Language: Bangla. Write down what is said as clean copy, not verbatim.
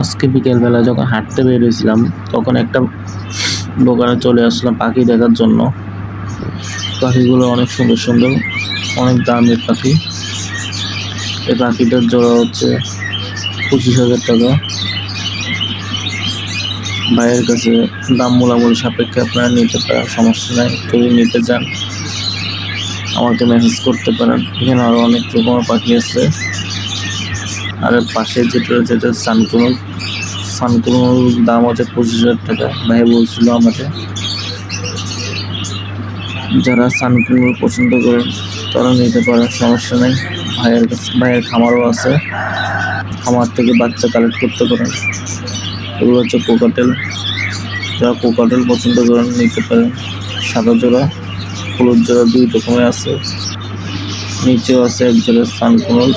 আজকে বিকেলবেলা যখন হাঁটতে বেরিয়েছিলাম তখন একটা দোকানে চলে আসলাম পাখি দেখার জন্য। পাখিগুলো অনেক সুন্দর সুন্দর, অনেক দামের পাখি। এই পাখিটার জোড়া হচ্ছে 25,000 টাকা। ভাইয়ের কাছে দাম মোলামুলি সাপেক্ষে আপনারা নিতে পারেন, সমস্যা নাই। যদি নিতে চান আমাকে মেসেজ করতে পারেন। এখানে আরও অনেক রকমের পাখি আছে। আর পাশে যেটা সানকুনুর দাম হচ্ছে 25,000 টাকা। ভাই বলছিল আমাকে, যারা সানকুনুর পছন্দ করেন তারা নিতে পারেন, সমস্যা নেই। ভাইয়ের খামারও আছে, খামার থেকে বাচ্চা কালেক্ট করতে পারেন। এগুলো হচ্ছে কোকাটেল, যারা কোকাটেল পছন্দ করেন নিতে পারেন। সাদা জোড়া, হলুদ জোড়া দুই রকমের আছে। নিচেও আছে এক জোড়া সানকুনুর।